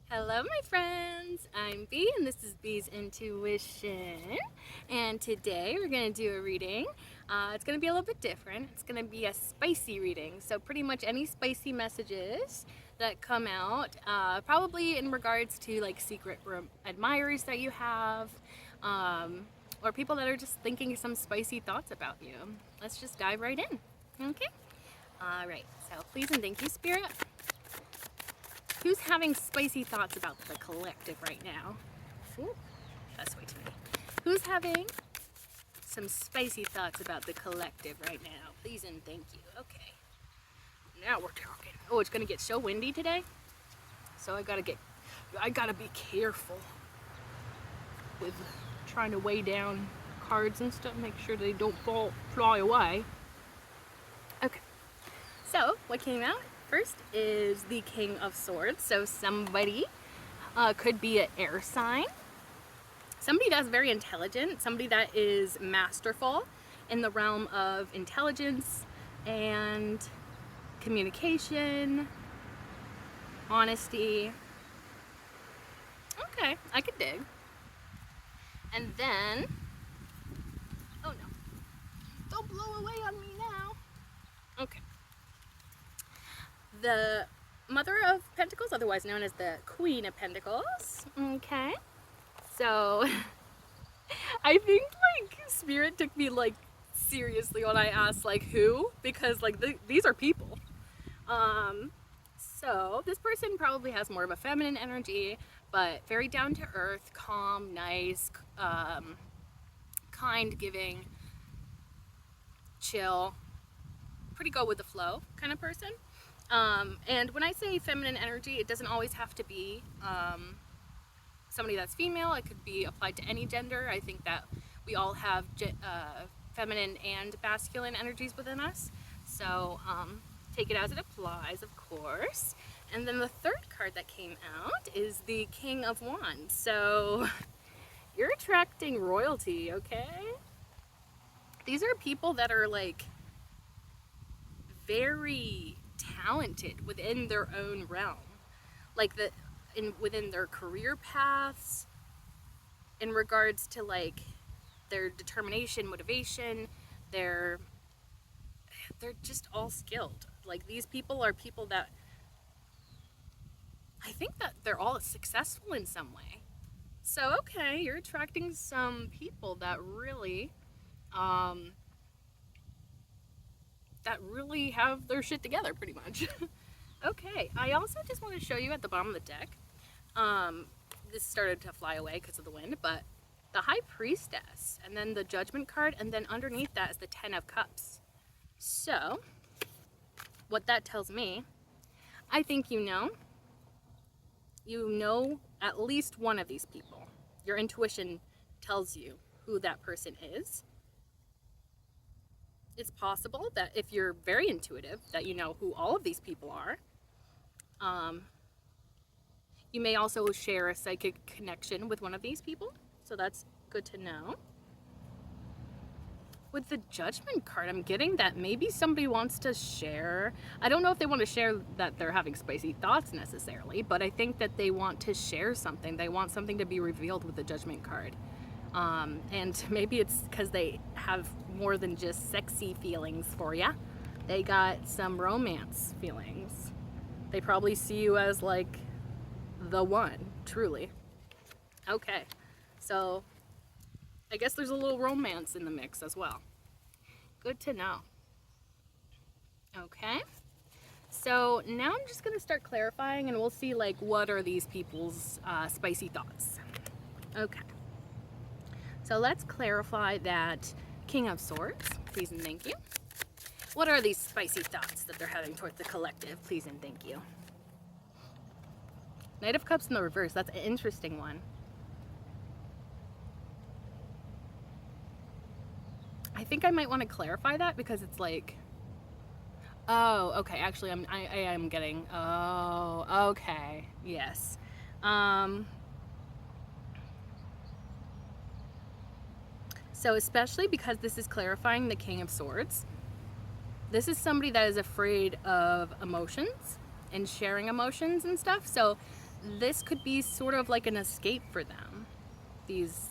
Hello, my friends. I'm Bee, and this is Bee's Intuition. And today we're going to do a reading. It's going to be a little bit different. It's going to be a spicy reading. So, pretty much any spicy messages that come out, probably in regards to like secret admirers that you have, or people that are just thinking some spicy thoughts about you. Let's just dive right in. Okay? All right. So, please and thank you, Spirit. Who's having spicy thoughts about the collective right now? Ooh, that's way too many. Who's having some spicy thoughts about the collective right now? Please and thank you. Okay. Now we're talking. Oh, it's gonna get so windy today. So I gotta be careful with trying to weigh down cards and stuff, make sure they don't fly away. Okay. So what came out? First is the King of Swords. So somebody could be an air sign, somebody that's very intelligent, somebody that is masterful in the realm of intelligence and communication, honesty. Okay, I could dig. And then, oh no, don't blow away on me now. Okay. The Mother of Pentacles, otherwise known as the Queen of Pentacles. Okay. So, I think, like, Spirit took me, like, seriously when I asked, like, who? Because, like, these are people. So, this person probably has more of a feminine energy, but very down to earth, calm, nice, kind, giving, chill, pretty go with the flow kind of person. And when I say feminine energy, it doesn't always have to be somebody that's female. It could be applied to any gender. I think that we all have feminine and masculine energies within us. So take it as it applies, of course. And then the third card that came out is the King of Wands. So you're attracting royalty, okay? These are people that are like very talented within their own realm, like within their career paths, in regards to like their determination, motivation. They're just all skilled. Like, these people are people that I think that they're all successful in some way. So okay, you're attracting some people that really have their shit together, pretty much. Okay, I also just want to show you at the bottom of the deck, this started to fly away because of the wind, but the High Priestess, and then the Judgment card, and then underneath that is the Ten of Cups. So, what that tells me, I think you know at least one of these people. Your intuition tells you who that person is. It's possible that if you're very intuitive, that you know who all of these people are. You may also share a psychic connection with one of these people, so that's good to know. With the Judgment card, I'm getting that maybe somebody wants to share. I don't know if they want to share that they're having spicy thoughts necessarily, but I think that they want to share something. They want something to be revealed with the Judgment card. And maybe it's because they have more than just sexy feelings for you. They got some romance feelings. They probably see you as like the one, truly. Okay, so I guess there's a little romance in the mix as well. Good to know. Okay, so now I'm just gonna start clarifying, and we'll see like what are these people's spicy thoughts. Okay. So let's clarify that King of Swords, please and thank you. What are these spicy thoughts that they're having towards the collective, please and thank you? Knight of Cups in the reverse, that's an interesting one. I think I might want to clarify that because it's like, oh, okay, actually I am getting, oh, okay, yes. So especially because this is clarifying the King of Swords, this is somebody that is afraid of emotions and sharing emotions and stuff. So this could be sort of like an escape for them, these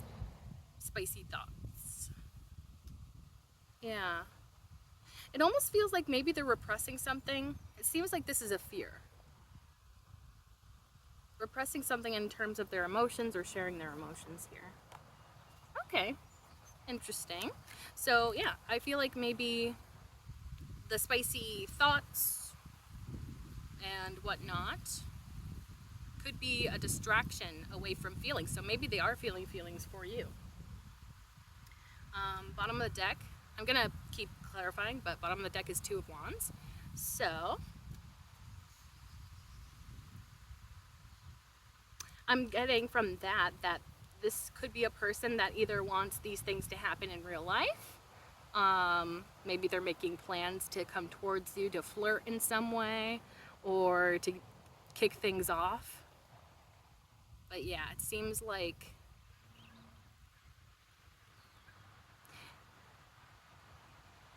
spicy thoughts. Yeah. It almost feels like maybe they're repressing something. It seems like this is a fear. Repressing something in terms of their emotions or sharing their emotions here. Okay, interesting. So, yeah, I feel like maybe the spicy thoughts and whatnot could be a distraction away from feelings. So maybe they are feeling feelings for you. Bottom of the deck, I'm gonna keep clarifying, but bottom of the deck is Two of Wands. So I'm getting from that this could be a person that either wants these things to happen in real life. Maybe they're making plans to come towards you to flirt in some way or to kick things off. But yeah, it seems like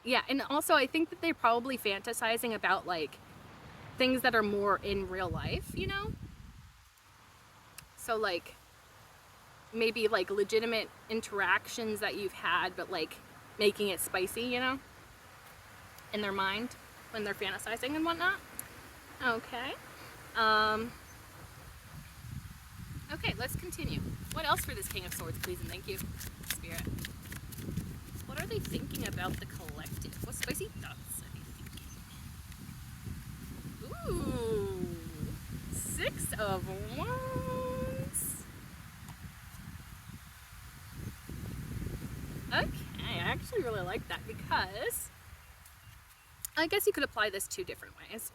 yeah, and also I think that they're probably fantasizing about like things that are more in real life, you know? So like maybe like legitimate interactions that you've had, but like making it spicy, you know, in their mind when they're fantasizing and whatnot. Okay. Okay, let's continue. What else for this King of Swords, please and thank you, Spirit? What are they thinking about the collective? What spicy thoughts are they thinking? Ooh, Six of Wands. Okay, I actually really like that because I guess you could apply this two different ways.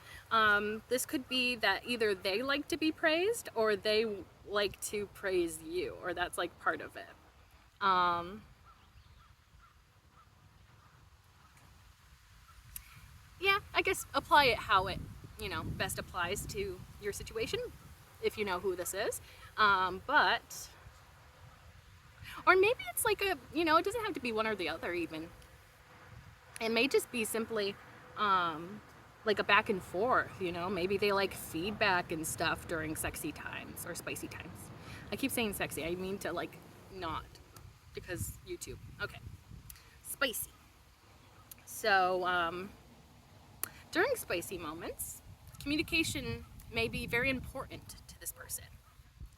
This could be that either they like to be praised or they like to praise you, or that's like part of it. Yeah, I guess apply it how it, you know, best applies to your situation, if you know who this is. But, or maybe it's like a, you know, it doesn't have to be one or the other even. It may just be simply, like a back and forth, you know, maybe they like feedback and stuff during sexy times or spicy times. I keep saying sexy, I mean to like not, because YouTube. Okay, spicy. So, during spicy moments, communication may be very important to this person.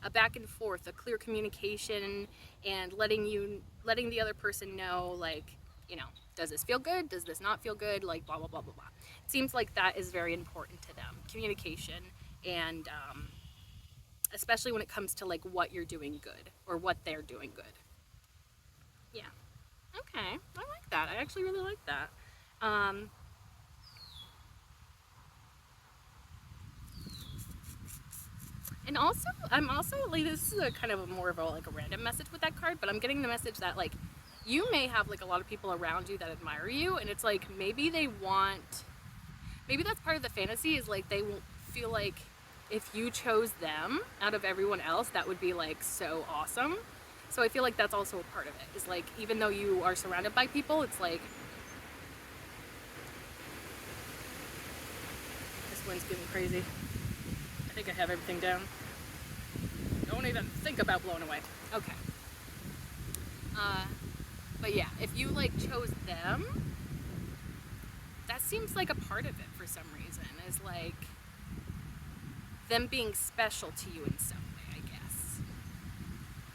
A back and forth, a clear communication, and letting the other person know, like, you know, does this feel good? Does this not feel good? Like, blah blah blah blah blah. It seems like that is very important to them. Communication, and especially when it comes to like what you're doing good or what they're doing good. Yeah. Okay, I like that. I actually really like that. Um, And also, I'm also like, this is a kind of a more of a like a random message with that card, but I'm getting the message that like you may have like a lot of people around you that admire you, and it's like maybe they want, maybe that's part of the fantasy is like they feel like if you chose them out of everyone else, that would be like so awesome. So I feel like that's also a part of it. Is like even though you are surrounded by people, it's like this wind's getting crazy. I think I have everything down. Don't even think about blowing away. Okay. But yeah, if you like chose them, that seems like a part of it for some reason. Is like them being special to you in some way, I guess.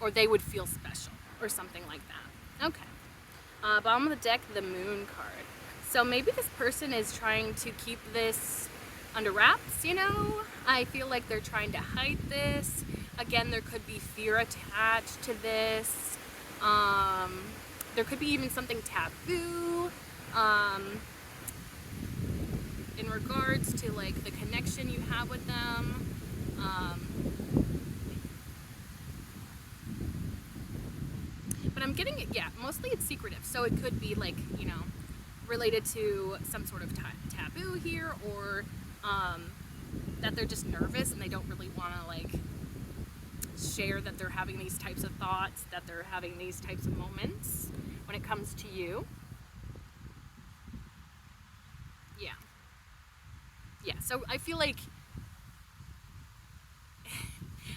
Or they would feel special or something like that. Okay. Bottom of the deck, the Moon card. So maybe this person is trying to keep this under wraps, you know? I feel like they're trying to hide this. Again, there could be fear attached to this. There could be even something taboo in regards to like the connection you have with them. But I'm getting it, yeah, mostly it's secretive. So it could be like, you know, related to some sort of taboo here, or that they're just nervous and they don't really want to like share that they're having these types of thoughts, that they're having these types of moments when it comes to you. Yeah. So I feel like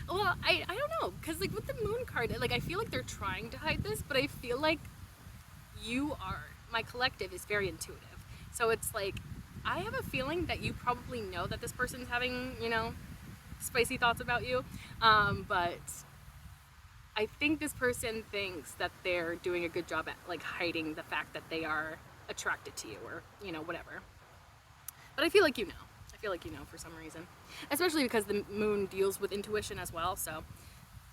Well, I don't know, because like with the moon card, like I feel like they're trying to hide this, but I feel like my collective is very intuitive. So it's like, I have a feeling that you probably know that this person's having, spicy thoughts about you. But I think this person thinks that they're doing a good job at like hiding the fact that they are attracted to you or, whatever. But I feel like you know. I feel like you know for some reason. Especially because the moon deals with intuition as well, so.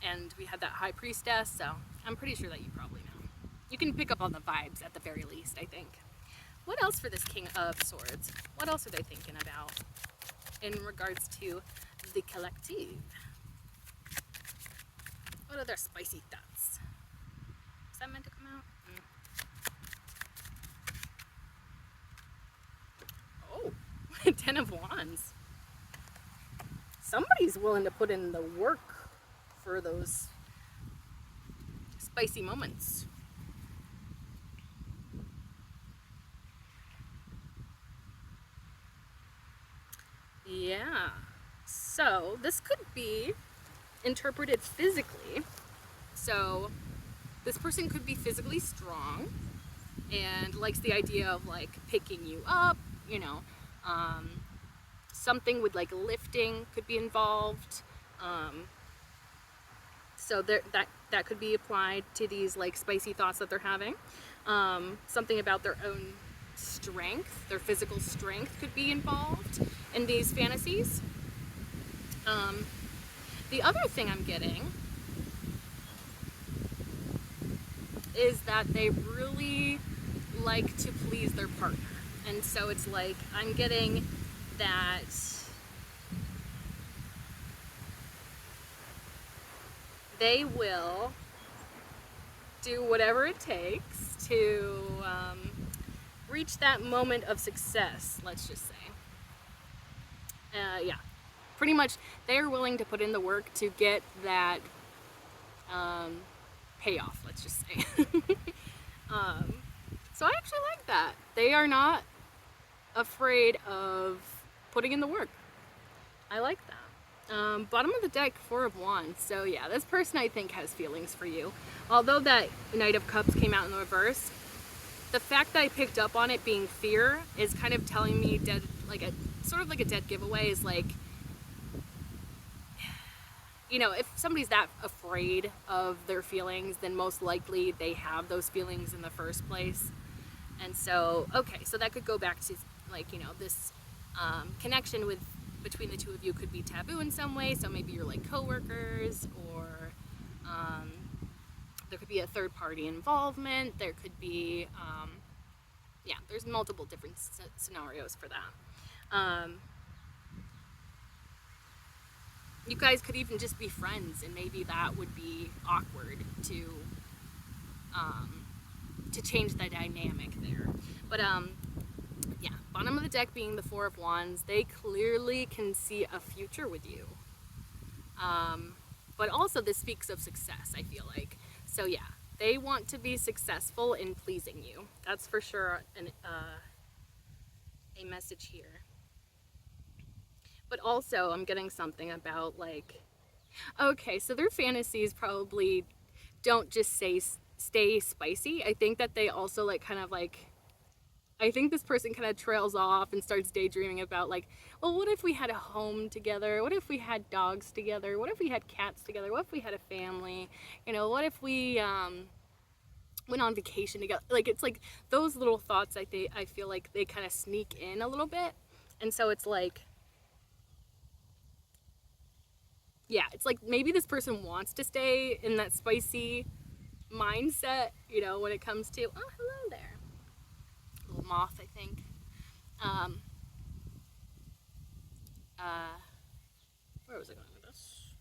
And we had that high priestess, so I'm pretty sure that you probably know. You can pick up on the vibes at the very least, I think. What else for this King of Swords? What else are they thinking about in regards to the collective? What other spicy thoughts? Is that meant to come out? Oh, Ten of Wands. Somebody's willing to put in the work for those spicy moments. Yeah. So this could be interpreted physically. So this person could be physically strong and likes the idea of like picking you up, something with like lifting could be involved. So that could be applied to these like spicy thoughts that they're having. Something about their own strength, their physical strength could be involved in these fantasies. The other thing I'm getting is that they really like to please their partner. And so it's like, I'm getting that they will do whatever it takes to reach that moment of success, let's just say. Yeah, pretty much they're willing to put in the work to get that payoff, let's just say. So I actually like that. They are not afraid of putting in the work. I like that. Bottom of the deck, Four of Wands. So yeah, this person I think has feelings for you. Although that Knight of Cups came out in the reverse, the fact that I picked up on it being fear is kind of telling me dead, like a sort of like a dead giveaway is like, if somebody's that afraid of their feelings, then most likely they have those feelings in the first place. And so, okay, so that could go back to like, this connection between the two of you could be taboo in some way. So maybe you're like coworkers, or there could be a third party involvement. There could be, there's multiple different scenarios for that. You guys could even just be friends, and maybe that would be awkward to change the dynamic there. But yeah, bottom of the deck being the Four of Wands, they clearly can see a future with you. But also this speaks of success, I feel like. So yeah, they want to be successful in pleasing you. That's for sure a message here. But also I'm getting something about like, okay, so their fantasies probably don't just stay spicy. I think that they also like kind of like, I think this person kind of trails off and starts daydreaming about like, well, what if we had a home together? What if we had dogs together? What if we had cats together? What if we had a family? What if we went on vacation together? Like, it's like those little thoughts I feel like they kind of sneak in a little bit. And so it's like, yeah, it's like maybe this person wants to stay in that spicy mindset, when it comes to, oh, hello there. Little moth, I think. Where was I going with this?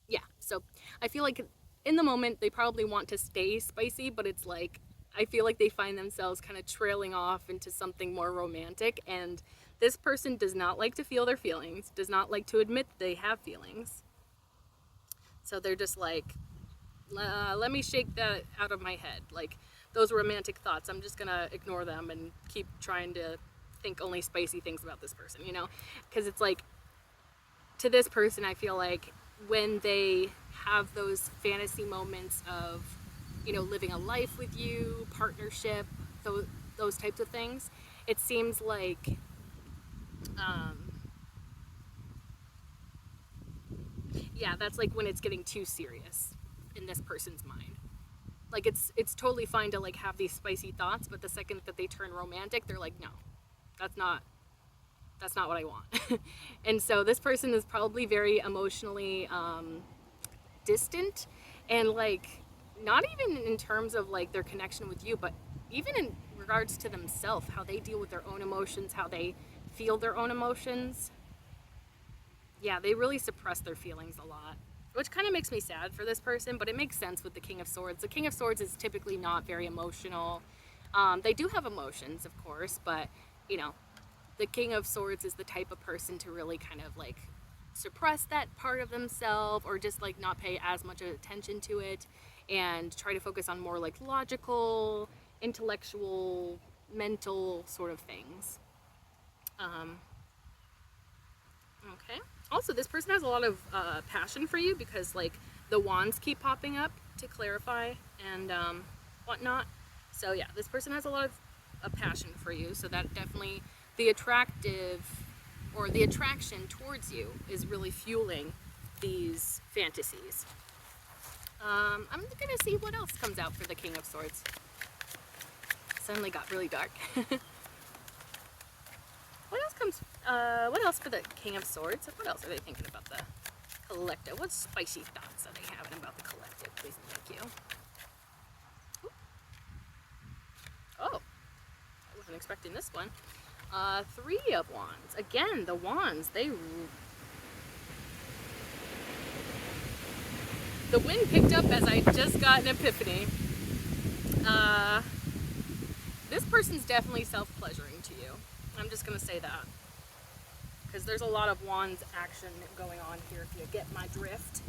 Yeah, so I feel like in the moment they probably want to stay spicy, but it's like, I feel like they find themselves kind of trailing off into something more romantic, and this person does not like to feel their feelings, does not like to admit they have feelings. So they're just like, let me shake that out of my head. Like, those romantic thoughts, I'm just gonna ignore them and keep trying to think only spicy things about this person, Because it's like, to this person, I feel like when they have those fantasy moments of, living a life with you, partnership, those types of things, it seems like, yeah, that's like when it's getting too serious in this person's mind. Like it's totally fine to like have these spicy thoughts, but the second that they turn romantic, they're like, no, that's not what I want. And so this person is probably very emotionally distant, and like not even in terms of like their connection with you, but even in regards to themselves, how they deal with their own emotions, how they feel their own emotions. Yeah, they really suppress their feelings a lot, which kind of makes me sad for this person, but it makes sense with the King of Swords. The King of Swords is typically not very emotional. They do have emotions, of course, but the King of Swords is the type of person to really kind of like suppress that part of themselves, or just like not pay as much attention to it and try to focus on more like logical, intellectual, mental sort of things. Okay. Also, this person has a lot of passion for you, because like the wands keep popping up to clarify and whatnot. So yeah, this person has a lot of a passion for you. So that definitely, the attraction towards you is really fueling these fantasies. I'm gonna see what else comes out for the King of Swords. Suddenly got really dark. What else for the King of Swords? What else are they thinking about the collective? What spicy thoughts are they having about the collective? Please and thank you. Ooh. Oh, I wasn't expecting this one. 3 of Wands. Again, the Wands, the wind picked up as I just got an epiphany. This person's definitely self-pleasuring to you. I'm just going to say that, because there's a lot of Wands action going on here, if you get my drift.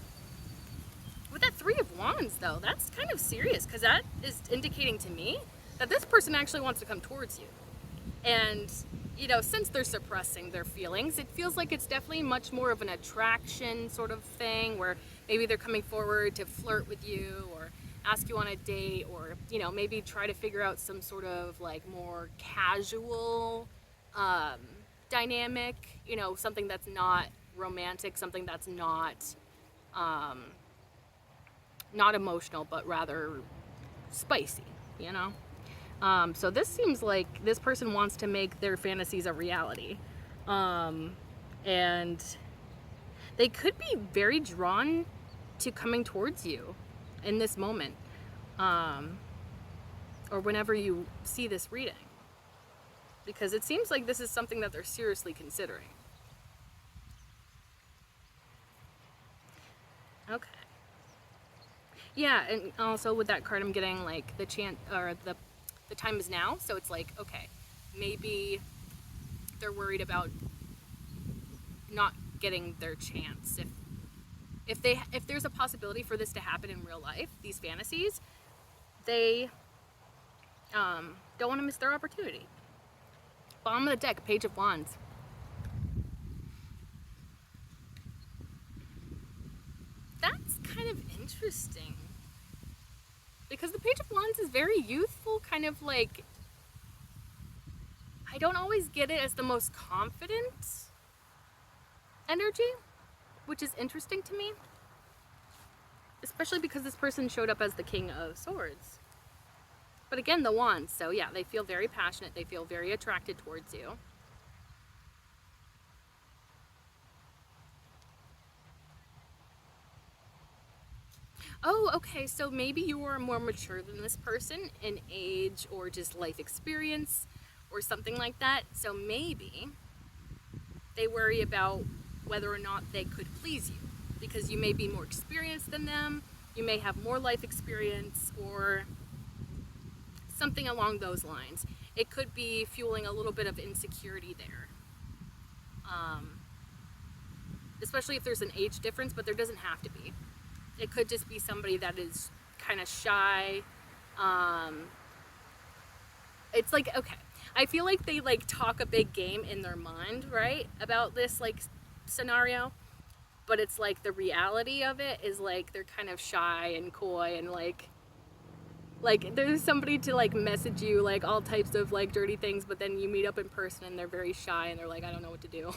With that 3 of Wands, though, that's kind of serious, because that is indicating to me that this person actually wants to come towards you. And, since they're suppressing their feelings, it feels like it's definitely much more of an attraction sort of thing, where maybe they're coming forward to flirt with you, or ask you on a date, or, maybe try to figure out some sort of like more casual dynamic, something that's not romantic, something that's not emotional, but rather spicy, so this seems like this person wants to make their fantasies a reality, and they could be very drawn to coming towards you in this moment, or whenever you see this reading, because it seems like this is something that they're seriously considering. Okay. Yeah, and also with that card, I'm getting like the time is now. So it's like, okay, maybe they're worried about not getting their chance. If there's a possibility for this to happen in real life, these fantasies, they don't want to miss their opportunity. Bottom of the deck, Page of Wands. That's kind of interesting, because the Page of Wands is very youthful, kind of like, I don't always get it as the most confident energy, which is interesting to me, especially because this person showed up as the King of Swords. But again, the Wands, so yeah, they feel very passionate, they feel very attracted towards you. Oh, okay, so maybe you are more mature than this person in age or just life experience or something like that. So maybe they worry about whether or not they could please you, because you may be more experienced than them, you may have more life experience, or something along those lines. It could be fueling a little bit of insecurity there. Especially if there's an age difference, but there doesn't have to be. It could just be somebody that is kind of shy. It's like, okay, I feel like they like talk a big game in their mind, right, about this like scenario, but it's like the reality of it is like they're kind of shy and coy and like there's somebody to like message you like all types of like dirty things, but then you meet up in person and they're very shy and they're like, I don't know what to do.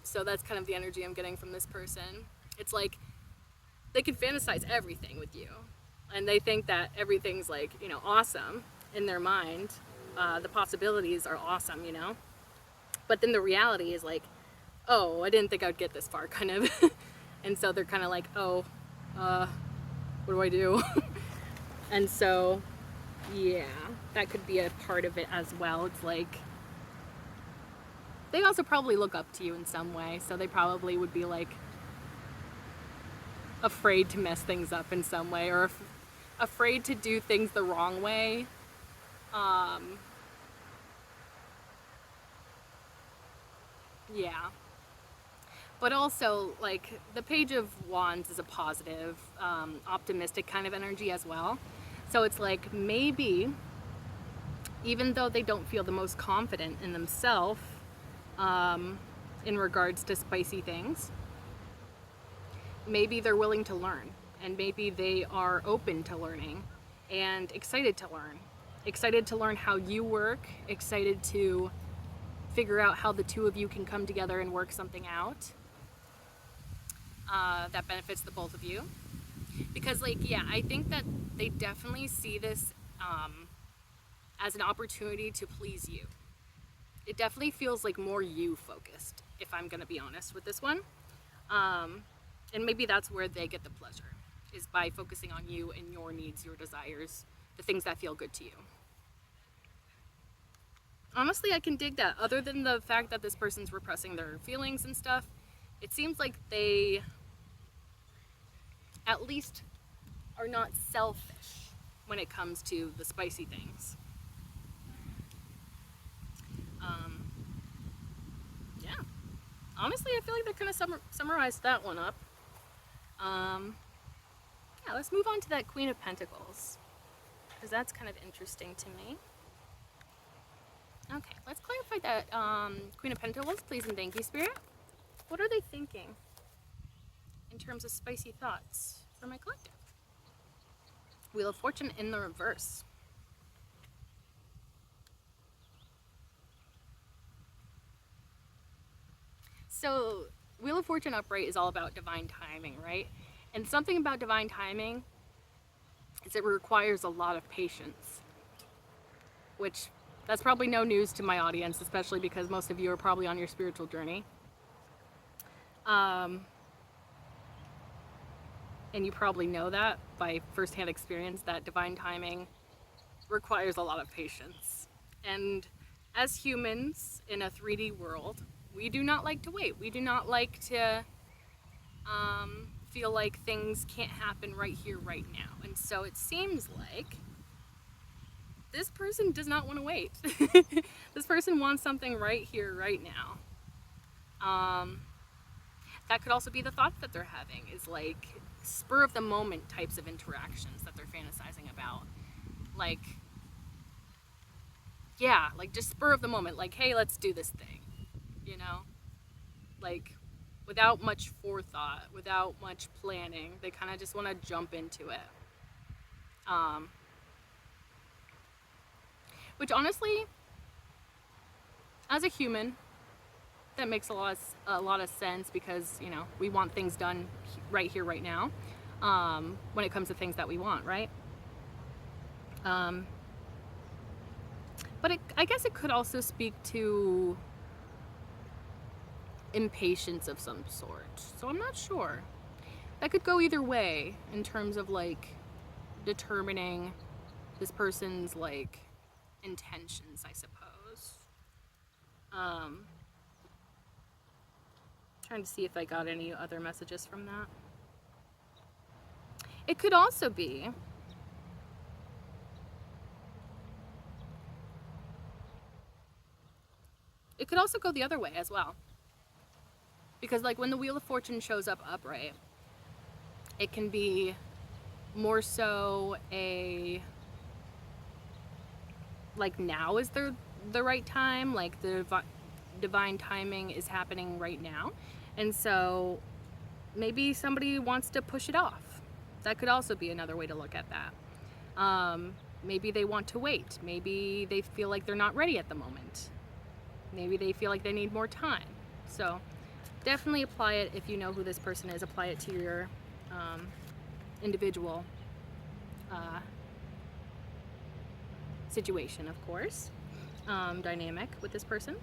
So that's kind of the energy I'm getting from this person. It's like they can fantasize everything with you, and they think that everything's like, you know, awesome in their mind. The possibilities are awesome, you know, but then the reality is like, oh, I didn't think I'd get this far, kind of. And so they're kind of like, oh, what do I do? And so, yeah, that could be a part of it as well. It's like, they also probably look up to you in some way, so they probably would be like afraid to mess things up in some way, or afraid to do things the wrong way. Yeah. But also, like, the Page of Wands is a positive, optimistic kind of energy as well. So it's like, maybe, even though they don't feel the most confident in themselves, in regards to spicy things, maybe they're willing to learn, and maybe they are open to learning and excited to learn. Excited to learn how you work, excited to figure out how the two of you can come together and work something out that benefits the both of you. Because, like, yeah, I think that they definitely see this as an opportunity to please you. It definitely feels like more you focused, if I'm gonna be honest with this one. And maybe that's where they get the pleasure, is by focusing on you and your needs, your desires, the things that feel good to you. Honestly, I can dig that. Other than the fact that this person's repressing their feelings and stuff, it seems like they at least are not selfish when it comes to the spicy things. Yeah. Honestly, I feel like that kind of summarized that one up. Yeah, let's move on to that Queen of Pentacles, because that's kind of interesting to me. Okay, let's clarify that Queen of Pentacles, please and thank you, Spirit. What are they thinking in terms of spicy thoughts for my collective? Wheel of Fortune in the reverse. So, Wheel of Fortune upright is all about divine timing, right? And something about divine timing is it requires a lot of patience, which that's probably no news to my audience, especially because most of you are probably on your spiritual journey. And you probably know that by firsthand experience, that divine timing requires a lot of patience. And as humans in a 3D world, we do not like to wait. We do not like to feel like things can't happen right here, right now. And so it seems like this person does not want to wait. This person wants something right here, right now. That could also be the thoughts that they're having, is like spur of the moment types of interactions that they're fantasizing about. Like, yeah, like just spur of the moment, like, hey, let's do this thing, you know? Like, without much forethought, without much planning, they kind of just want to jump into it. Which honestly, as a human, that makes a lot of sense, because, you know, we want things done right here, right now, when it comes to things that we want, right? But I guess it could also speak to impatience of some sort. So I'm not sure. That could go either way in terms of like determining this person's like intentions, I suppose. Trying to see if I got any other messages from that. It could also be it could also go the other way as well. Because like when the Wheel of Fortune shows up upright, it can be more so a like now is the right time, like the divine timing is happening right now. And so maybe somebody wants to push it off. That could also be another way to look at that. Maybe they want to wait. Maybe they feel like they're not ready at the moment. Maybe they feel like they need more time. So definitely apply it if you know who this person is. Apply it to your individual situation, of course, dynamic with this person.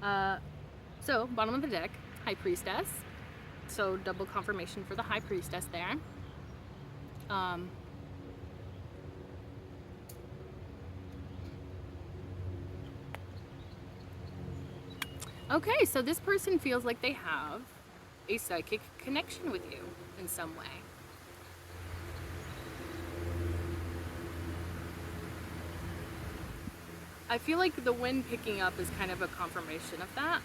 So bottom of the deck, High Priestess. So double confirmation for the High Priestess there. Okay, so this person feels like they have a psychic connection with you in some way. I feel like the wind picking up is kind of a confirmation of that.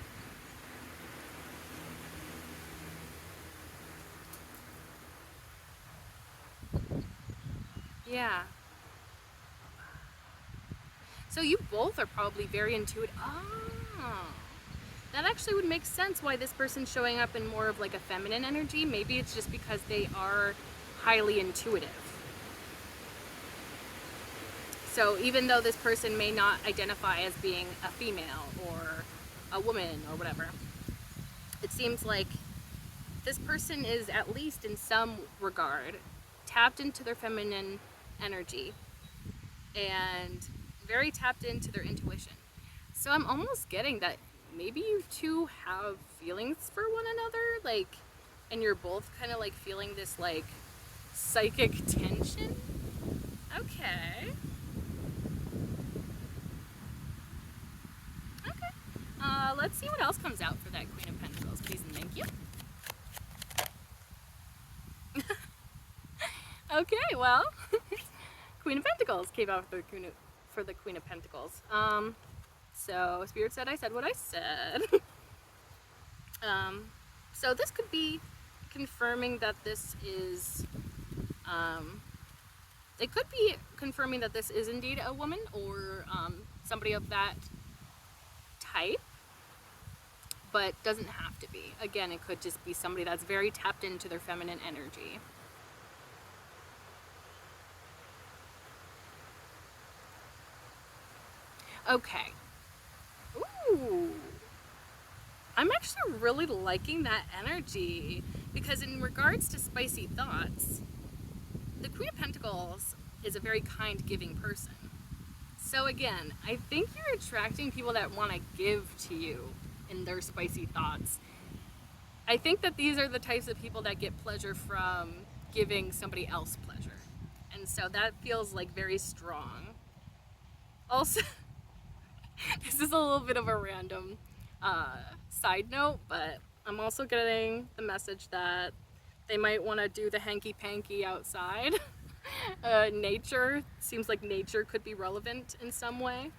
Yeah. So you both are probably very intuitive. Oh. That actually would make sense why this person's showing up in more of like a feminine energy. Maybe it's just because they are highly intuitive. So even though this person may not identify as being a female or a woman or whatever, it seems like this person is, at least in some regard, tapped into their feminine energy and very tapped into their intuition. So I'm almost getting that maybe you two have feelings for one another, like, and you're both kind of like feeling this like psychic tension. Okay. Let's see what else comes out for that Queen of Pentacles, please and thank you. Okay, well, Queen of Pentacles came out for the Queen of Pentacles. So Spirit said I said what I said. So this could be confirming that this is, it could be confirming that this is indeed a woman or somebody of that type, but doesn't have to be. Again, it could just be somebody that's very tapped into their feminine energy. Okay. Ooh. I'm actually really liking that energy because in regards to spicy thoughts, the Queen of Pentacles is a very kind, giving person. So again, I think you're attracting people that want to give to you in their spicy thoughts. I think that these are the types of people that get pleasure from giving somebody else pleasure. And so that feels like very strong. Also, this is a little bit of a random side note, but I'm also getting the message that they might want to do the hanky-panky outside. Nature, seems like nature could be relevant in some way.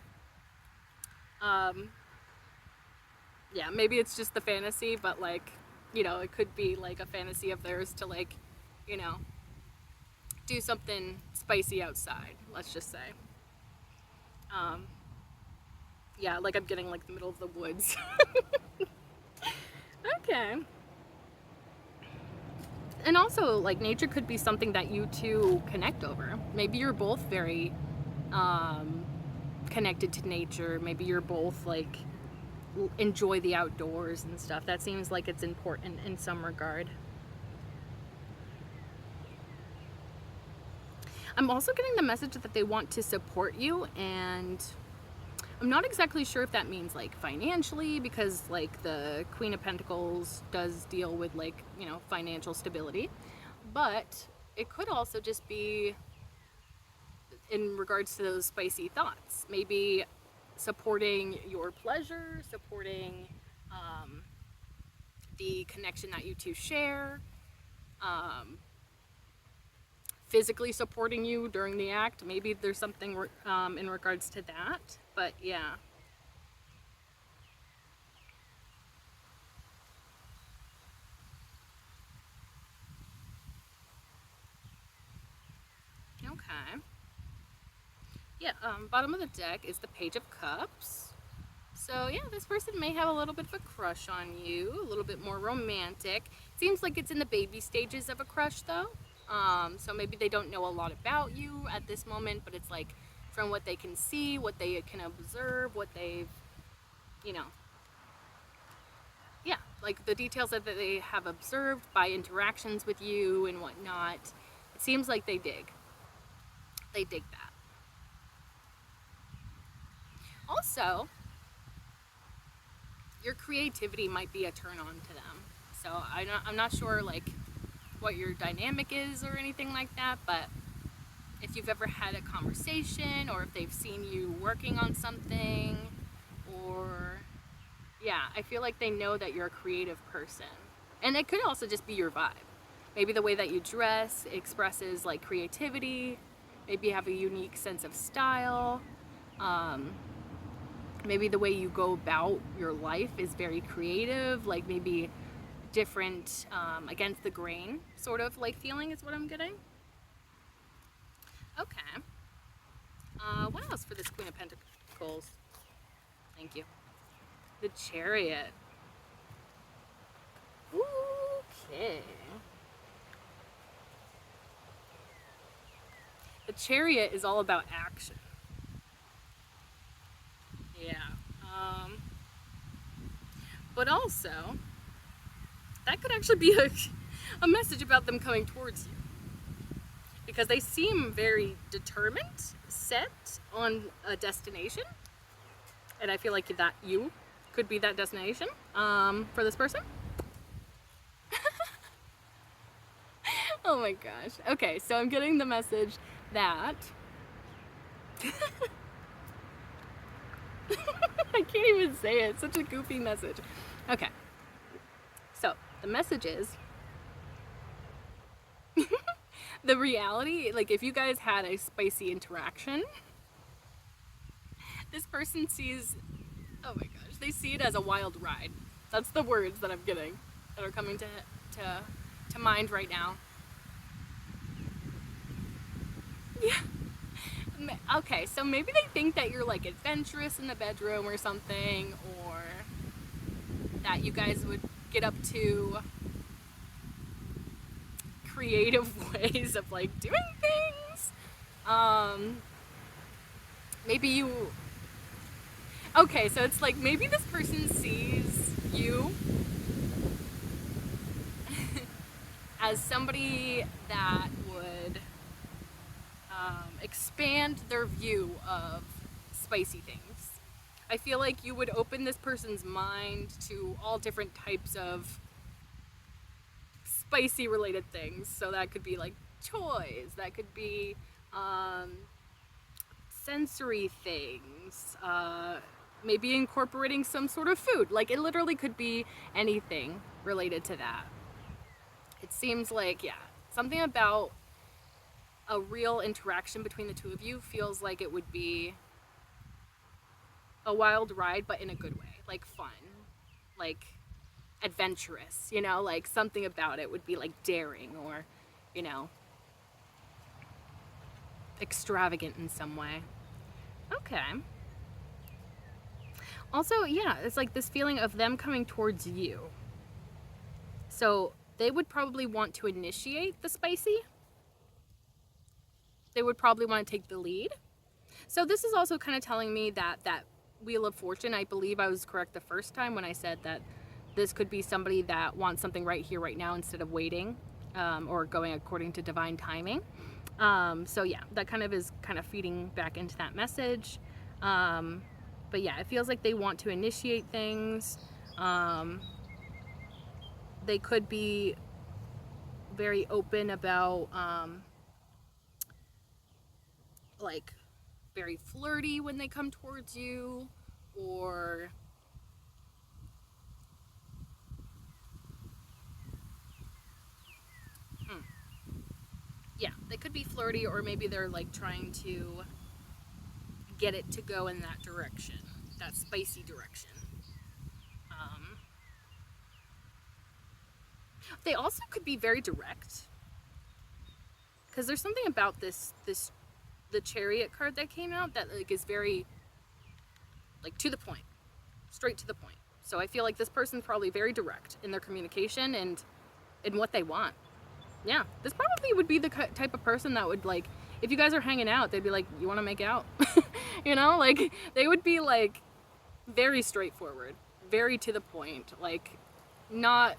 Yeah, maybe it's just the fantasy, but like, you know, it could be like a fantasy of theirs to like, you know, do something spicy outside, let's just say. Yeah, like I'm getting like the middle of the woods. Okay. And also, like, nature could be something that you two connect over. Maybe you're both very connected to nature. Maybe you're both like enjoy the outdoors and stuff. That seems like it's important in some regard. I'm also getting the message that they want to support you, and I'm not exactly sure if that means like financially, because like the Queen of Pentacles does deal with like, you know, financial stability, but it could also just be in regards to those spicy thoughts. Maybe supporting your pleasure, supporting the connection that you two share, physically supporting you during the act. Maybe there's something in regards to that, but yeah. Okay. Yeah, bottom of the deck is the Page of Cups. So yeah, this person may have a little bit of a crush on you, a little bit more romantic. Seems like it's in the baby stages of a crush though. So maybe they don't know a lot about you at this moment, but it's like from what they can see, what they can observe, what they've, you know, yeah, like the details that they have observed by interactions with you and whatnot. It seems like they dig. They dig that. Also, your creativity might be a turn on to them. So I'm not sure like what your dynamic is or anything like that, but if you've ever had a conversation or if they've seen you working on something, or yeah, I feel like they know that you're a creative person. And it could also just be your vibe. Maybe the way that you dress expresses like creativity. Maybe you have a unique sense of style. Maybe the way you go about your life is very creative, like maybe different, against the grain sort of like feeling is what I'm getting. Okay. What else for this Queen of Pentacles? Thank you. The Chariot. Okay. The Chariot is all about action. Yeah. But also, that could actually be a message about them coming towards you. Because they seem very determined, set on a destination. And I feel like that you could be that destination for this person. Oh my gosh. Okay, so I'm getting the message that I can't even say it. It's such a goofy message. Okay. So, the message is the reality, like if you guys had a spicy interaction, this person sees, oh my gosh, they see it as a wild ride. That's the words that I'm getting that are coming to mind right now. Yeah. Okay, so maybe they think that you're like adventurous in the bedroom or something, or that you guys would get up to creative ways of like doing things. Maybe you. Okay, so it's like maybe this person sees you as somebody that would expand their view of spicy things. I feel like you would open this person's mind to all different types of spicy related things. So that could be like toys, that could be sensory things, maybe incorporating some sort of food. Like it literally could be anything related to that. It seems like, yeah, something about a real interaction between the two of you feels like it would be a wild ride, but in a good way, like fun, like adventurous, you know, like something about it would be like daring or, you know, extravagant in some way. Okay. Also, yeah, it's like this feeling of them coming towards you. So they would probably want to initiate the spicy. They would probably want to take the lead. So this is also kind of telling me that Wheel of Fortune, I believe I was correct the first time when I said that this could be somebody that wants something right here, right now, instead of waiting or going according to divine timing. So yeah, that kind of is kind of feeding back into that message. But yeah, it feels like they want to initiate things. They could be very open about like very flirty when they come towards you, or yeah, they could be flirty, or maybe they're like trying to get it to go in that direction, that spicy direction. They also could be very direct, because there's something about the Chariot card that came out that like is very like to the point. straight to the point. So I feel like this person's probably very direct in their communication and in what they want. Yeah, this probably would be the type of person that would, like, if you guys are hanging out, they'd be like, you want to make out? You know, like, they would be, like, very straightforward, very to the point, like, not,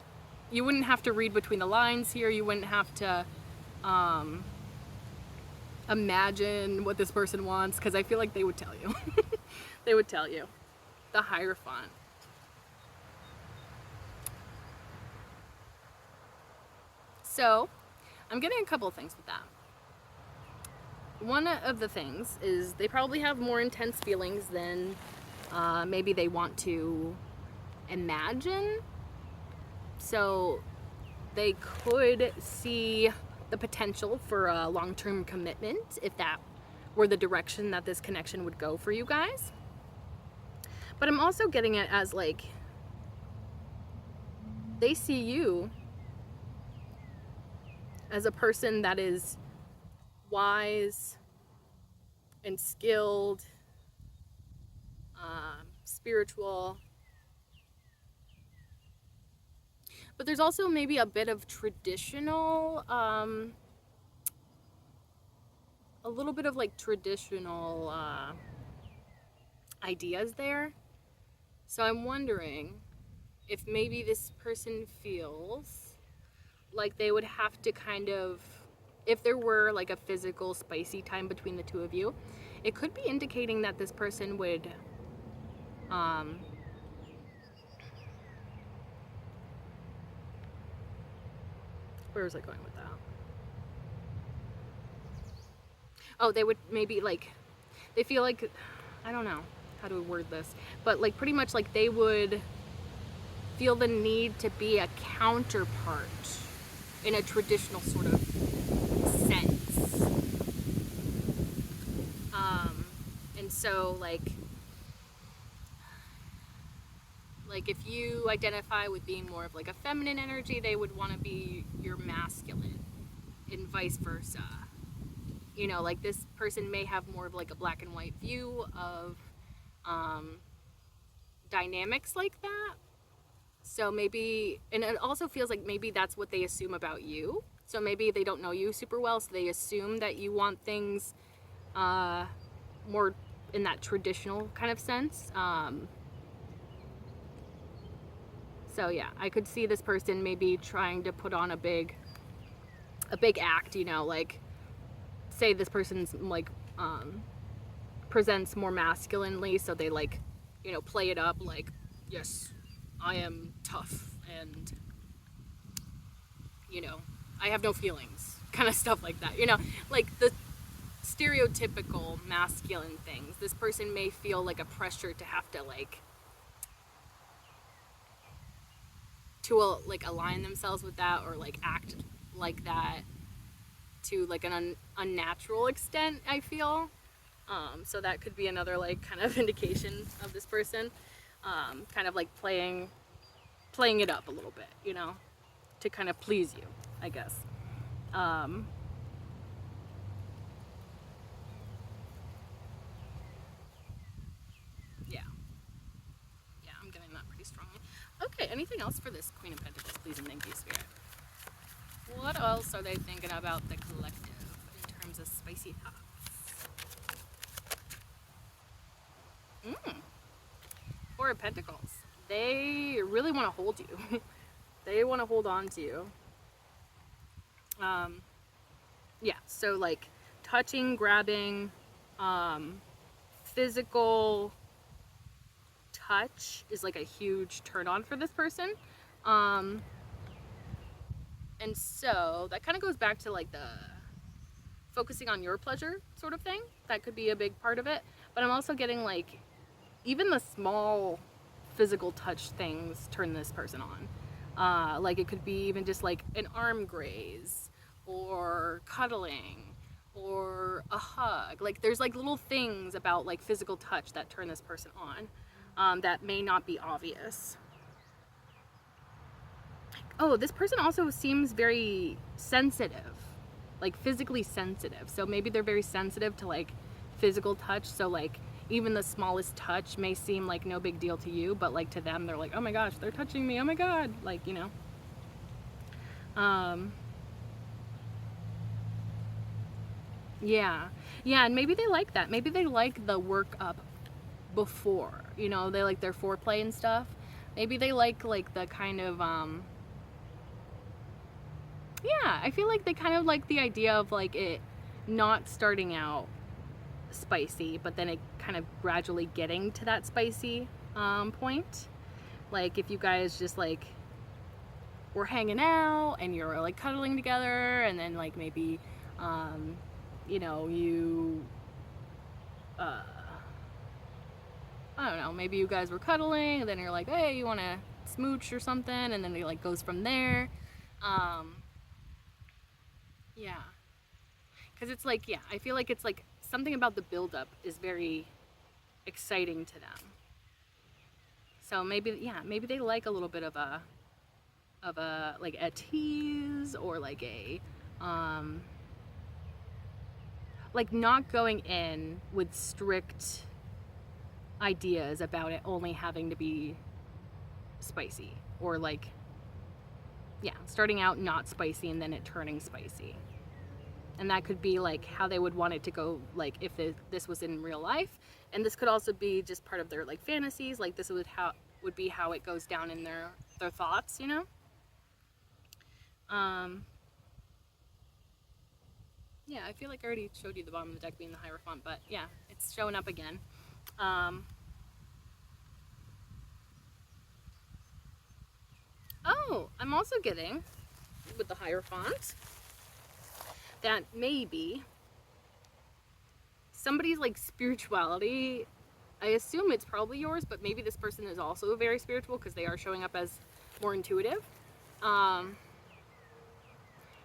you wouldn't have to read between the lines here, you wouldn't have to imagine what this person wants, because I feel like they would tell you. They would tell you. The Hierophant. So, I'm getting a couple of things with that. One of the things is they probably have more intense feelings than maybe they want to imagine. So, they could see the potential for a long-term commitment if that were the direction that this connection would go for you guys. But I'm also getting it as, like, they see you as a person that is wise and skilled, spiritual. But there's also maybe a bit of traditional, a little bit of like traditional ideas there. So I'm wondering if maybe this person feels like they would have to kind of, if there were like a physical spicy time between the two of you, it could be indicating that this person would where was I going with that? Oh, they would maybe like, they feel like, I don't know how to word this, but like pretty much like they would feel the need to be a counterpart in a traditional sort of sense. And so like if you identify with being more of like a feminine energy, they would want to be your masculine, and vice versa. You know, like this person may have more of like a black and white view of dynamics like that. So maybe, and it also feels like maybe that's what they assume about you. So maybe they don't know you super well, so they assume that you want things more in that traditional kind of sense. So yeah, I could see this person maybe trying to put on a big act, you know, like say this person's like presents more masculinely, so they like, you know, play it up like, yes, I am tough and, you know, I have no feelings, kind of stuff like that, you know, like the stereotypical masculine things. This person may feel like a pressure to have to like like align themselves with that, or like act like that to like an unnatural extent, I feel. So that could be another like kind of indication of this person kind of like playing it up a little bit, you know, to kind of please you, I guess. Yeah, I'm getting that pretty strongly. Okay, anything else for this Queen of Pentacles, please and thank you, Spirit? What else are they thinking about the collective in terms of spicy thoughts? Four of Pentacles. They really want to hold you. They want to hold on to you. Yeah, so like touching, grabbing, physical touch is like a huge turn on for this person. And so that kind of goes back to like the focusing on your pleasure sort of thing. That could be a big part of it. But I'm also getting like even the small physical touch things turn this person on. Like it could be even just like an arm graze or cuddling or a hug. Like there's like little things about like physical touch that turn this person on that may not be obvious. Oh, this person also seems very sensitive, like physically sensitive. So maybe they're very sensitive to like physical touch. So like, even the smallest touch may seem like no big deal to you, but like to them, they're like, oh my gosh, they're touching me, oh my god, like, you know. Yeah, yeah, and maybe they like that. Maybe they like the work up before, you know, they like their foreplay and stuff. Maybe they like the kind of yeah, I feel like they kind of like the idea of like it not starting out spicy, but then it kind of gradually getting to that spicy point. Like if you guys just like were hanging out and you're like cuddling together, and then like maybe you know, you I don't know, maybe you guys were cuddling and then you're like, hey, you want to smooch or something, and then it like goes from there. Yeah, because it's like, yeah, I feel like it's like something about the buildup is very exciting to them. So maybe, yeah, maybe they like a little bit of a like a tease, or like a like not going in with strict ideas about it only having to be spicy, or like, yeah, starting out not spicy and then it turning spicy. And that could be like how they would want it to go, like if this was in real life. And this could also be just part of their like fantasies, like this would be how it goes down in their thoughts, you know. Yeah, I feel like I already showed you the bottom of the deck being the Hierophant, but yeah, it's showing up again. Oh, I'm also getting, with the Hierophant, that maybe somebody's like spirituality, I assume it's probably yours, but maybe this person is also very spiritual because they are showing up as more intuitive.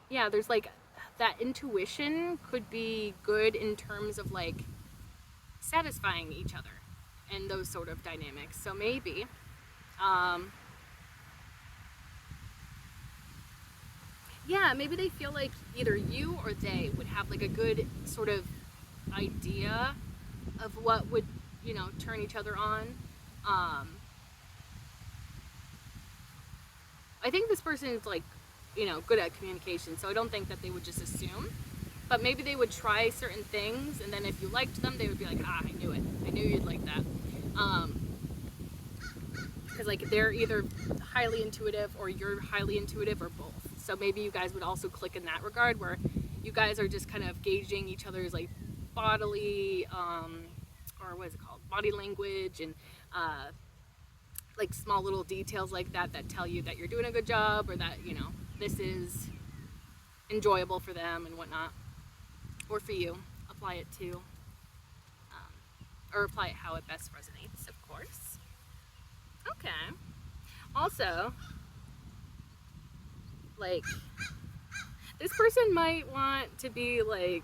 Yeah, there's like that intuition could be good in terms of like satisfying each other and those sort of dynamics. So maybe yeah, maybe they feel like either you or they would have like a good sort of idea of what would, you know, turn each other on. I think this person is like, you know, good at communication, so I don't think that they would just assume. But maybe they would try certain things, and then if you liked them, they would be like, ah, I knew it. I knew you'd like that. Because like they're either highly intuitive or you're highly intuitive, or both. So maybe you guys would also click in that regard, where you guys are just kind of gauging each other's like bodily, or what is it called? Body language, and like small little details like that that tell you that you're doing a good job, or that, you know, this is enjoyable for them and whatnot, or for you. Apply it to, or apply it how it best resonates, of course. Okay. Also, like, this person might want to be like,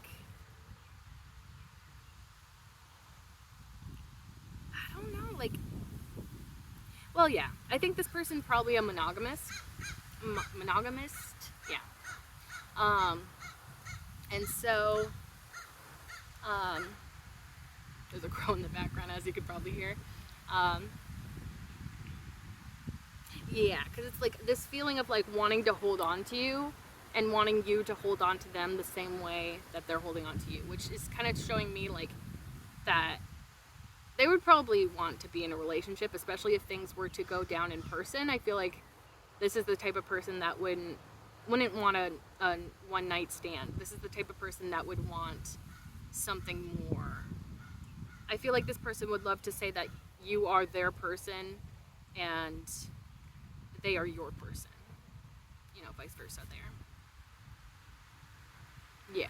I don't know, like, well, yeah, I think this person's probably a monogamist, yeah. And so, there's a crow in the background, as you could probably hear. Yeah, because it's like this feeling of like wanting to hold on to you and wanting you to hold on to them the same way that they're holding on to you, which is kind of showing me like that they would probably want to be in a relationship, especially if things were to go down in person. I feel like this is the type of person that wouldn't want a one night stand. This is the type of person that would want something more. I feel like this person would love to say that you are their person and they are your person. You know, vice versa there. Yeah.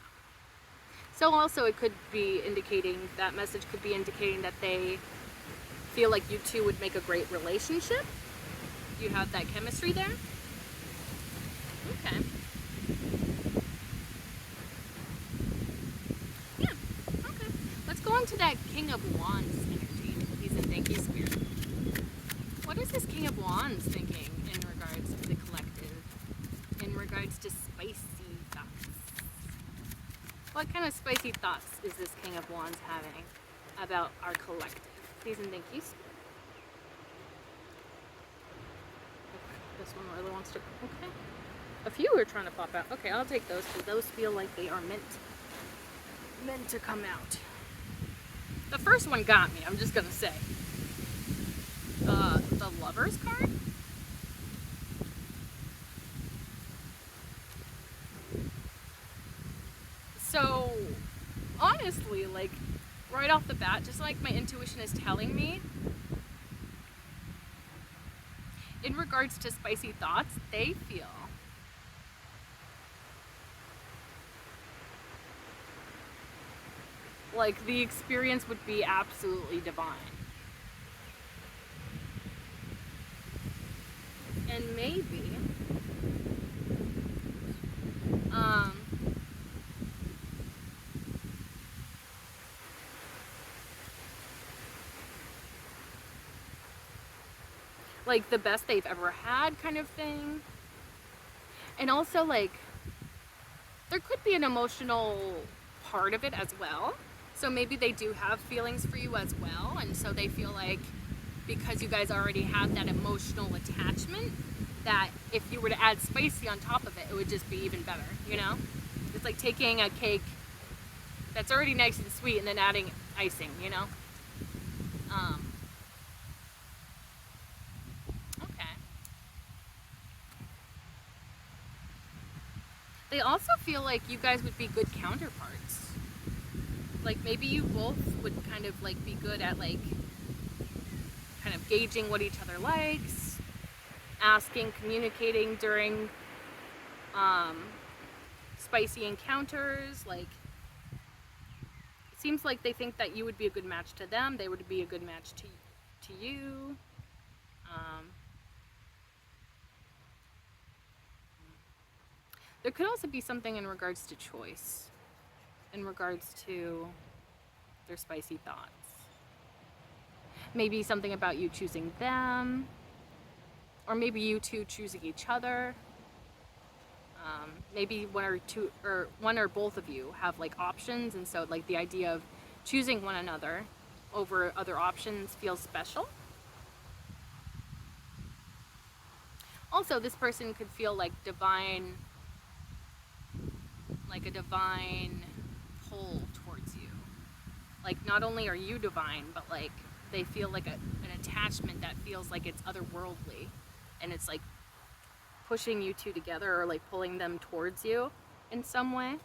So also it could be indicating, that message could be indicating that they feel like you two would make a great relationship. You have that chemistry there. Okay. Yeah, okay. Let's go on to that King of Wands energy. Please and thank you, Spirit. What is this King of Wands thinking in regards to the collective? In regards to spicy thoughts? What kind of spicy thoughts is this King of Wands having? about our collective. Please and thank you. Okay, this one really wants to. Okay. A few are trying to pop out. Okay, I'll take those because those feel like they are meant to come out. The first one got me, I'm just gonna say. The Lovers card. So, honestly, like, right off the bat, just like my intuition is telling me, in regards to spicy thoughts, they feel like the experience would be absolutely divine. And maybe, like the best they've ever had kind of thing. And also, like, there could be an emotional part of it as well. So maybe they do have feelings for you as well, and so they feel like because you guys already have that emotional attachment, that if you were to add spicy on top of it, it would just be even better, you know? It's like taking a cake that's already nice and sweet and then adding icing, you know? Okay. They also feel like you guys would be good counterparts. Like maybe you both would kind of like be good at like kind of gauging what each other likes, asking, communicating during spicy encounters. Like it seems like they think that you would be a good match to them, they would be a good match to you. There could also be something in regards to choice, in regards to their spicy thoughts. Maybe something about you choosing them, or maybe you two choosing each other. Maybe one or both of you have like options, and so like the idea of choosing one another over other options feels special. Also, this person could feel like a divine pull towards you. Like not only are you divine, but like they feel like an attachment that feels like it's otherworldly, and it's like pushing you two together or like pulling them towards you in some way.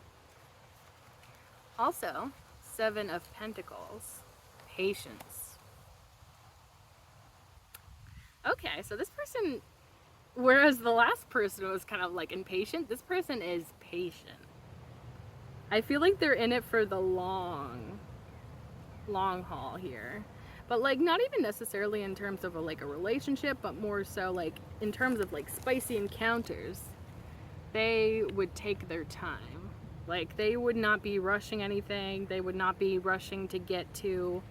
Also, 7 of Pentacles, patience. Okay, so this person, whereas the last person was kind of like impatient, this person is patient. I feel like they're in it for the long haul here. But like not even necessarily in terms of a relationship, but more so like in terms of like spicy encounters. They would take their time. Like they would not be rushing anything. They would not be rushing to get to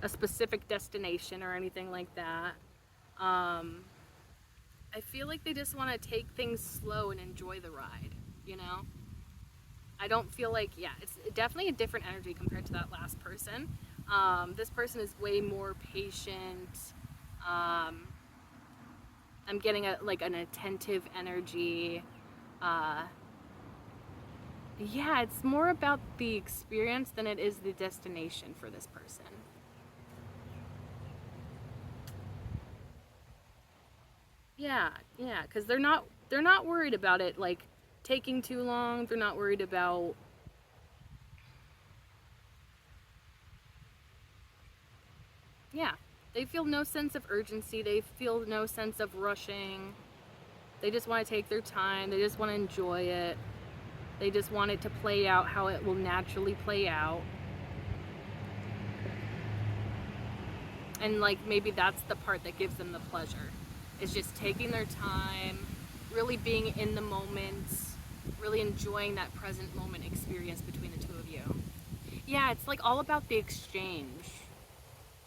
a specific destination or anything like that. I feel like they just want to take things slow and enjoy the ride, you know? I don't feel like, yeah, it's definitely a different energy compared to that last person. This person is way more patient. I'm getting an attentive energy. Yeah, it's more about the experience than it is the destination for this person. Yeah, because they're not worried about it like taking too long. They're not worried about they feel no sense of urgency. They feel no sense of rushing. They just want to take their time. They just want to enjoy it. They just want it to play out how it will naturally play out. And like maybe that's the part that gives them the pleasure. Is just taking their time, really being in the moment, really enjoying that present moment experience between the two of you. Yeah, it's like all about the exchange.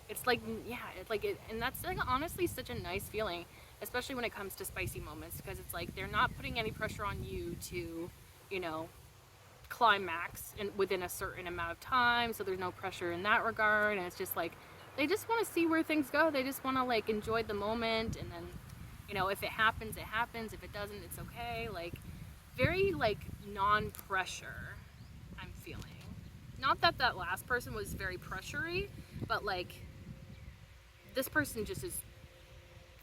It's like, yeah, it's like it, and that's like honestly such a nice feeling, especially when it comes to spicy moments, because it's like they're not putting any pressure on you to, you know, climax within a certain amount of time, so there's no pressure in that regard, and it's just like they just want to see where things go. They just want to like enjoy the moment, and then, you know, if it happens, it happens. If it doesn't, it's okay. Like very like non-pressure, I'm feeling. Not that that last person was very pressury, but like this person just is,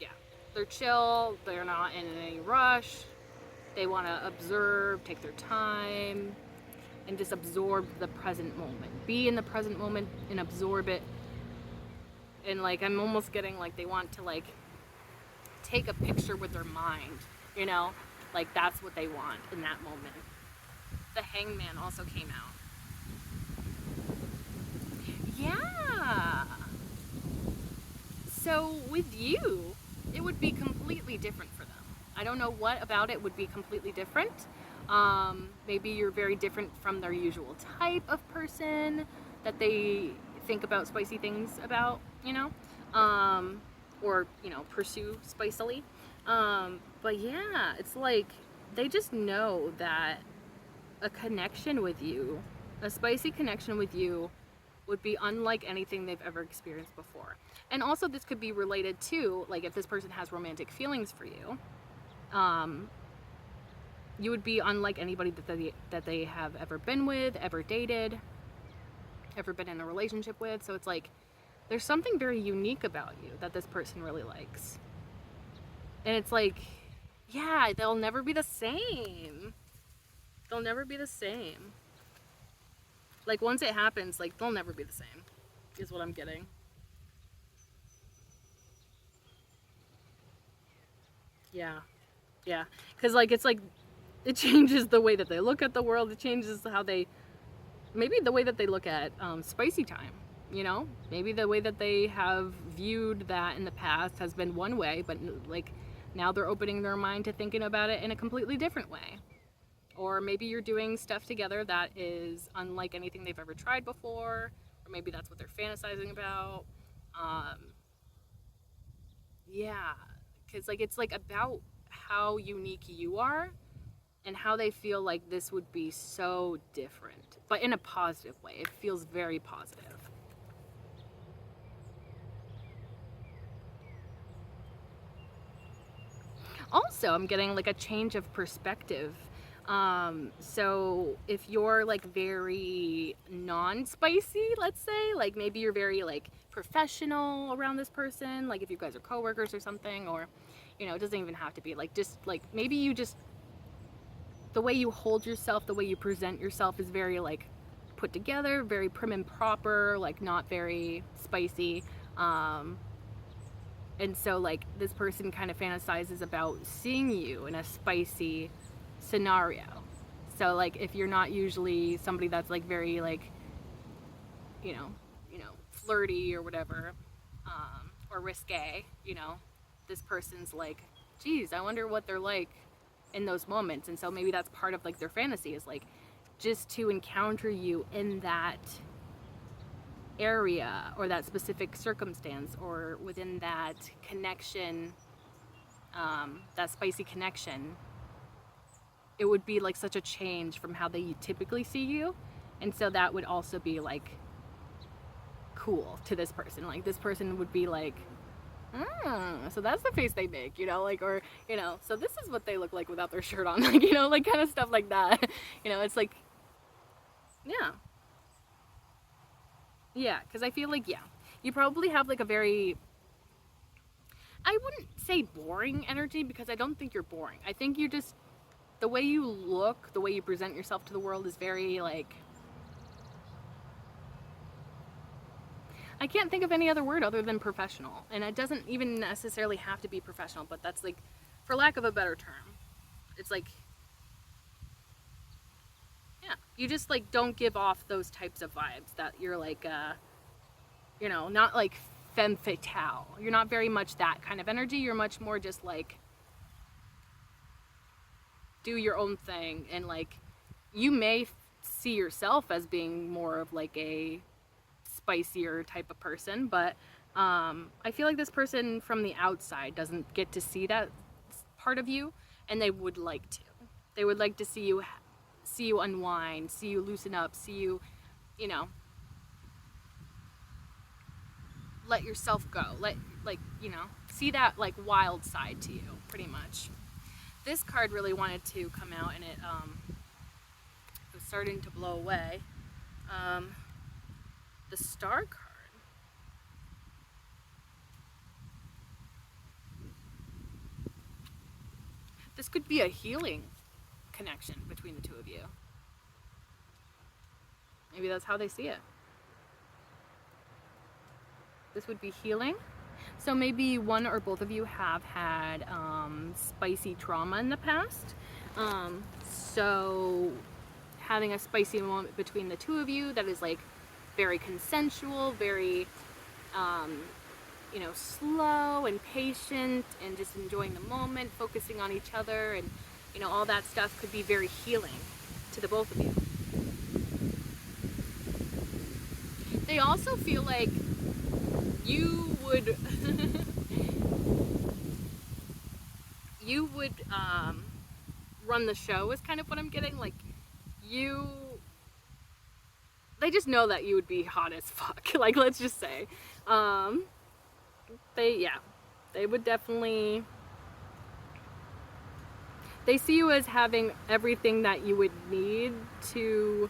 yeah, they're chill, they're not in any rush, they want to observe, take their time, and just absorb the present moment. Be in the present moment and absorb it. And like I'm almost getting like they want to like take a picture with their mind, you know? Like that's what they want in that moment. The Hangman also came out. Yeah. So with you, it would be completely different for them. I don't know what about it would be completely different. Maybe you're very different from their usual type of person that they think about spicy things about, you know, or, you know, pursue spicily. But yeah, it's like they just know that a connection with you, a spicy connection with you, would be unlike anything they've ever experienced before. And also this could be related to, like, if this person has romantic feelings for you, you would be unlike anybody that they have ever been with, ever dated, ever been in a relationship with. So it's like there's something very unique about you that this person really likes. And it's like, yeah, they'll never be the same. They'll never be the same. Like once it happens, like they'll never be the same, is what I'm getting. Yeah. Yeah. Because like it's like it changes the way that they look at the world. It changes how they, maybe the way that they look at spicy time, you know? Maybe the way that they have viewed that in the past has been one way, but like now they're opening their mind to thinking about it in a completely different way. Or maybe you're doing stuff together that is unlike anything they've ever tried before, or maybe that's what they're fantasizing about. Yeah, because like it's like about how unique you are and how they feel like this would be so different, but in a positive way. It feels very positive. Also, I'm getting like a change of perspective. So if you're like very non-spicy, let's say, like maybe you're very like professional around this person, like if you guys are coworkers or something, or, you know, it doesn't even have to be like, just like maybe you just, the way you hold yourself, the way you present yourself is very like put together, very prim and proper, like not very spicy. And so like this person kind of fantasizes about seeing you in a spicy scenario. So like if you're not usually somebody that's like very like, you know, flirty or whatever, or risque, you know, this person's like, geez, I wonder what they're like in those moments. And so maybe that's part of like their fantasy, is like just to encounter you in that area or that specific circumstance or within that connection, that spicy connection. It would be like such a change from how they typically see you. And so that would also be like cool to this person. Like this person would be like, so that's the face they make, you know, like, or, you know, so this is what they look like without their shirt on, like, you know, like kind of stuff like that. You know, it's like, yeah. Yeah, because I feel like, yeah, you probably have like a very, I wouldn't say boring energy, because I don't think you're boring. I think you just, the way you look, the way you present yourself to the world is very like, I can't think of any other word other than professional. And it doesn't even necessarily have to be professional, but that's like, for lack of a better term, it's like, yeah, you just like don't give off those types of vibes that you're like, you know, not like femme fatale. You're not very much that kind of energy. You're much more just like, do your own thing. And like, you may see yourself as being more of like a spicier type of person, but I feel like this person from the outside doesn't get to see that part of you, and they would like to. They would like to see you see you unwind, see you loosen up, see you, you know, let yourself go. See that like wild side to you, pretty much. This card really wanted to come out, and it was starting to blow away. The Star card. This could be a healing connection between the two of you. Maybe that's how they see it. This would be healing. So maybe one or both of you have had spicy trauma in the past. So having a spicy moment between the two of you that is like very consensual, very slow and patient, and just enjoying the moment, focusing on each other, and all that stuff could be very healing to the both of you. They also feel like you would run the show is kind of what I'm getting. Like they just know that you would be hot as fuck. Like, let's just say, they would definitely, they see you as having everything that you would need to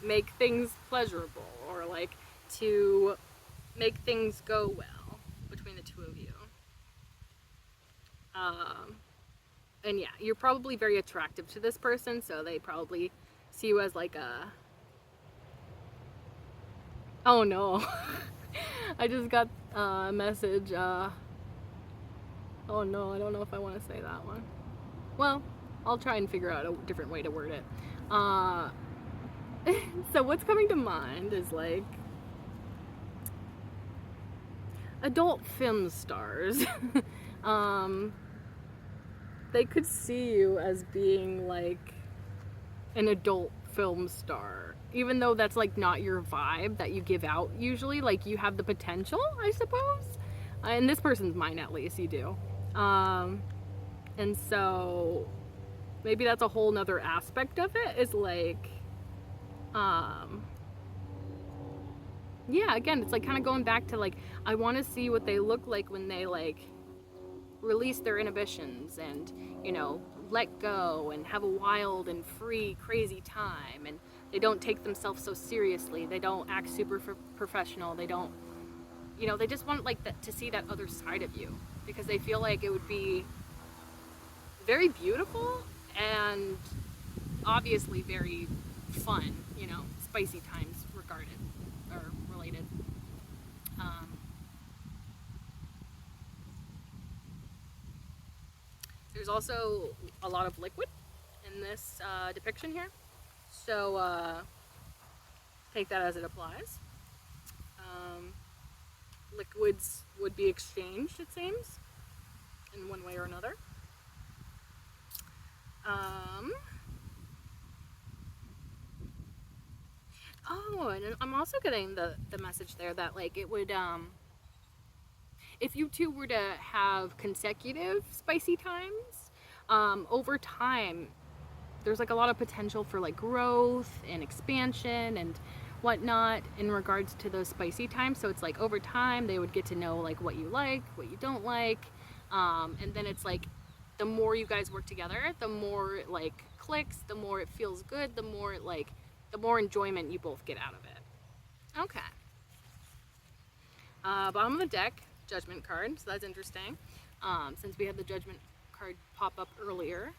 make things pleasurable, or like to make things go well between the two of you. And yeah, you're probably very attractive to this person, so they probably see you as like a... Oh no. I just got a message. Oh no, I don't know if I want to say that one. Well, I'll try and figure out a different way to word it. So what's coming to mind is like adult film stars. They could see you as being like an adult film star, even though that's like not your vibe that you give out usually. Like, you have the potential, I suppose, in this person's mind at least, you do. And so maybe that's a whole nother aspect of it, is like yeah, again, it's like kind of going back to like, I want to see what they look like when they like release their inhibitions and, let go and have a wild and free, crazy time. And they don't take themselves so seriously. They don't act super professional. They don't, they just want like to see that other side of you, because they feel like it would be very beautiful and obviously very fun, spicy times regarded or related. There's also a lot of liquid in this depiction here, so take that as it applies. Liquids would be exchanged, it seems, in one way or another. Oh, and I'm also getting the message there that like it would, if you two were to have consecutive spicy times, over time, there's like a lot of potential for like growth and expansion and whatnot in regards to those spicy times. So it's like over time they would get to know like what you like, what you don't like, and then it's like the more you guys work together, the more it like clicks, the more it feels good, the more enjoyment you both get out of it. Okay. Bottom of the deck, Judgment card, so that's interesting. Since we had the Judgment card pop up earlier.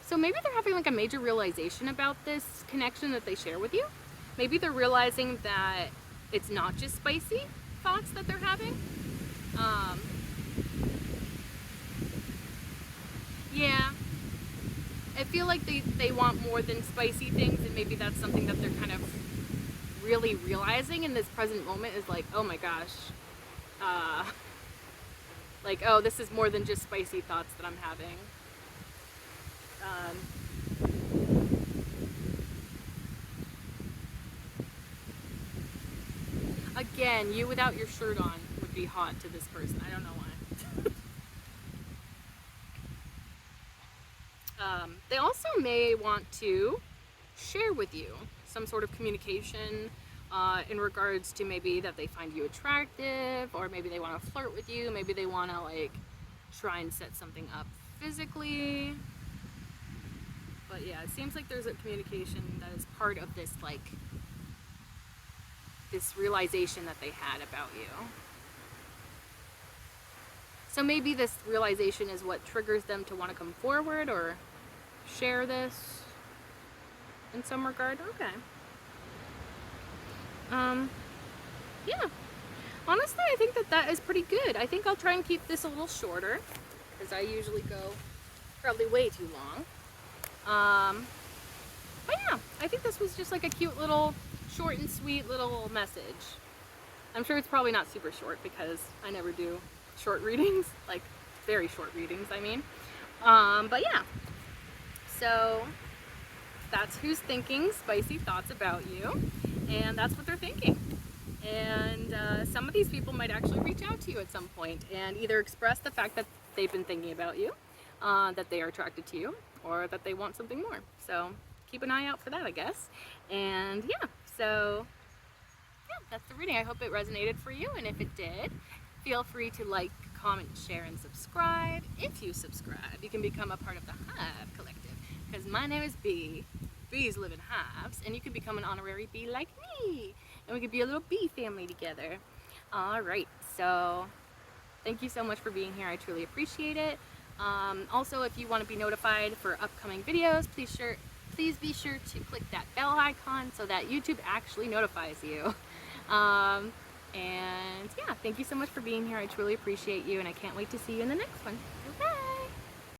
So maybe they're having like a major realization about this connection that they share with you. Maybe they're realizing that it's not just spicy thoughts that they're having. Yeah. I feel like they want more than spicy things, and maybe that's something that they're kind of really realizing in this present moment, is like, oh my gosh, like, oh, this is more than just spicy thoughts that I'm having. Again, you without your shirt on would be hot to this person. I don't know why. They also may want to share with you some sort of communication in regards to maybe that they find you attractive, or maybe they want to flirt with you, maybe they want to like try and set something up physically. But yeah, it seems like there's a communication that is part of this, like, this realization that they had about you. So maybe this realization is what triggers them to want to come forward or share this in some regard. Okay. Yeah. Honestly, I think that is pretty good. I think I'll try and keep this a little shorter, because I usually go probably way too long. But yeah, I think this was just like a cute little short and sweet little message. I'm sure it's probably not super short because I never do short readings, like very short readings, I mean. But yeah, so that's who's thinking spicy thoughts about you, and that's what they're thinking. And some of these people might actually reach out to you at some point and either express the fact that they've been thinking about you, that they are attracted to you, or that they want something more. So keep an eye out for that, I guess. And yeah, so yeah, that's the reading. I hope it resonated for you, and if it did, feel free to like, comment, share, and subscribe. If you subscribe, you can become a part of the Hive Collective, because my name is Bee. Bees live in hives, and you can become an honorary bee like me, and we could be a little bee family together. All right, so thank you so much for being here. I truly appreciate it. Also, if you want to be notified for upcoming videos, please be sure to click that bell icon so that YouTube actually notifies you. And yeah, thank you so much for being here. I truly appreciate you, and I can't wait to see you in the next one.